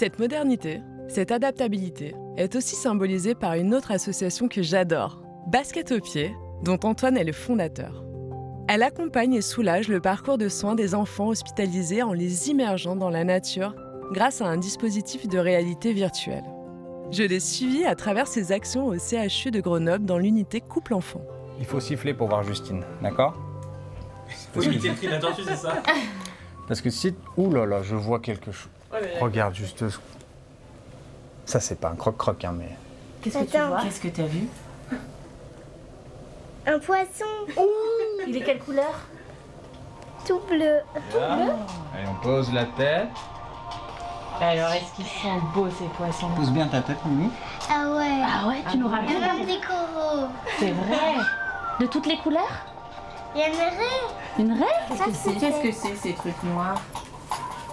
Cette modernité, cette adaptabilité, est aussi symbolisée par une autre association que j'adore, Basket au pied, dont Antoine est le fondateur. Elle accompagne et soulage le parcours de soins des enfants hospitalisés en les immergeant dans la nature grâce à un dispositif de réalité virtuelle. Je l'ai suivi à travers ses actions au CHU de Grenoble dans l'unité couple-enfant. Il faut siffler pour voir Justine, d'accord ? Faut imiter le cri de la tortue, c'est ça ? Parce que si... Ouh là là, je vois quelque chose. Regarde juste... Ça, c'est pas un croque-croque, hein, mais... Qu'est-ce que tu vois ? Qu'est-ce que t'as vu ? Un poisson. Il est quelle couleur ? Tout bleu. Allez, on pose la tête. Alors, est-ce qu'ils sont beaux ces poissons ? Pose bien ta tête, Mimi. Ah ouais. Ah ouais, tu nous racontes ? Il y a même des coraux. C'est vrai. De toutes les couleurs ? Il y a une raie. Une raie ? Qu'est-ce que c'est ces trucs noirs ?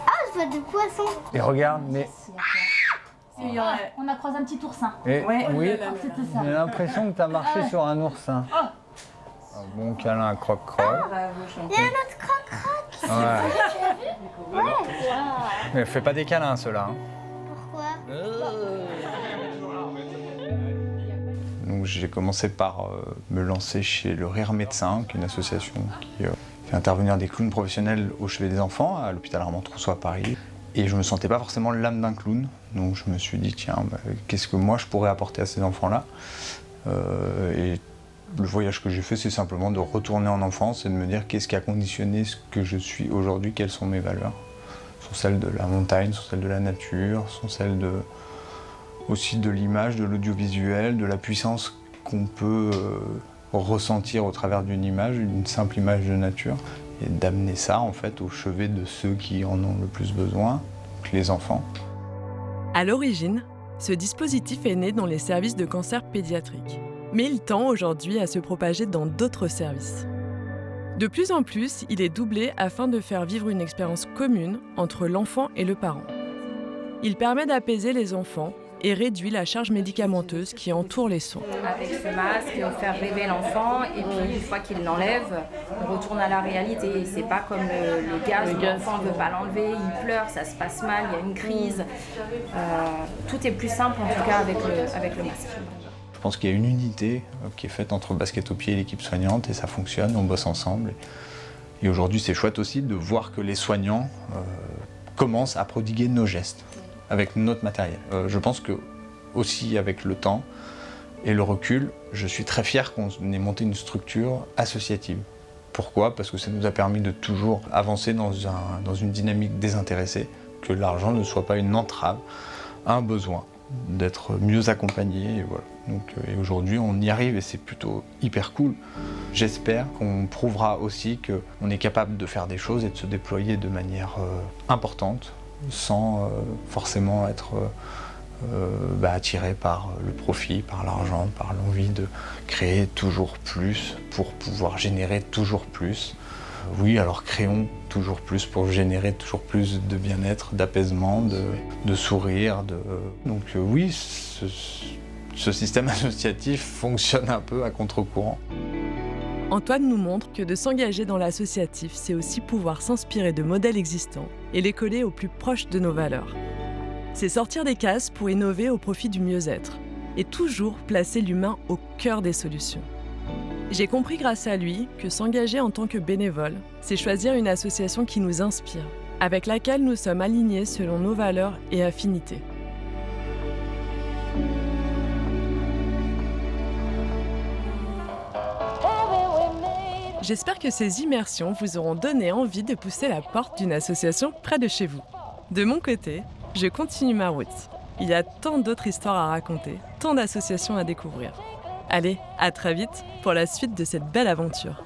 Ah, je vois des poissons. Et regarde, mais... On a croisé un petit oursin. Et, oui, C'était ça. j'ai l'impression que t'as marché sur un oursin. Un bon câlin, croque-croque. Il y a un autre croque-croque. Ouais. Mais fais pas des câlins, ceux-là. Hein. Pourquoi ? Donc j'ai commencé par me lancer chez le Rire Médecin, qui est une association qui fait intervenir des clowns professionnels au chevet des enfants, à l'hôpital Armand-Trousseau à Paris. Et je me sentais pas forcément l'âme d'un clown, donc je me suis dit tiens, qu'est-ce que moi je pourrais apporter à ces enfants-là et le voyage que j'ai fait, c'est simplement de retourner en enfance et de me dire qu'est-ce qui a conditionné ce que je suis aujourd'hui, quelles sont mes valeurs. Sont celles de la montagne, sont celles de la nature, sont celles aussi de l'image, de l'audiovisuel, de la puissance qu'on peut ressentir au travers d'une image, une simple image de nature. Et d'amener ça en fait au chevet de ceux qui en ont le plus besoin, donc les enfants. À l'origine, ce dispositif est né dans les services de cancer pédiatrique. Mais il tend aujourd'hui à se propager dans d'autres services. De plus en plus, il est doublé afin de faire vivre une expérience commune entre l'enfant et le parent. Il permet d'apaiser les enfants et réduit la charge médicamenteuse qui entoure les soins. Avec ce masque, on fait rêver l'enfant et puis une fois qu'il l'enlève, on retourne à la réalité. C'est pas comme le gaz où l'enfant ne veut pas l'enlever, il pleure, ça se passe mal, il y a une crise. Tout est plus simple en tout cas avec le masque. Je pense qu'il y a une unité qui est faite entre Basket au pied et l'équipe soignante et ça fonctionne, on bosse ensemble. Et aujourd'hui c'est chouette aussi de voir que les soignants commencent à prodiguer nos gestes avec notre matériel. Je pense que aussi avec le temps et le recul, je suis très fier qu'on ait monté une structure associative. Pourquoi ? Parce que ça nous a permis de toujours avancer dans une dynamique désintéressée, que l'argent ne soit pas une entrave à un besoin, d'être mieux accompagné. Et voilà. Donc, et aujourd'hui, on y arrive et c'est plutôt hyper cool. J'espère qu'on prouvera aussi qu'on est capable de faire des choses et de se déployer de manière importante, sans forcément être attiré par le profit, par l'argent, par l'envie de créer toujours plus pour pouvoir générer toujours plus. Oui, alors créons toujours plus pour générer toujours plus de bien-être, d'apaisement, de sourire. Donc oui, ce système associatif fonctionne un peu à contre-courant. Antoine nous montre que de s'engager dans l'associatif, c'est aussi pouvoir s'inspirer de modèles existants et les coller au plus proche de nos valeurs. C'est sortir des cases pour innover au profit du mieux-être et toujours placer l'humain au cœur des solutions. J'ai compris grâce à lui que s'engager en tant que bénévole, c'est choisir une association qui nous inspire, avec laquelle nous sommes alignés selon nos valeurs et affinités. J'espère que ces immersions vous auront donné envie de pousser la porte d'une association près de chez vous. De mon côté, je continue ma route. Il y a tant d'autres histoires à raconter, tant d'associations à découvrir. Allez, à très vite pour la suite de cette belle aventure.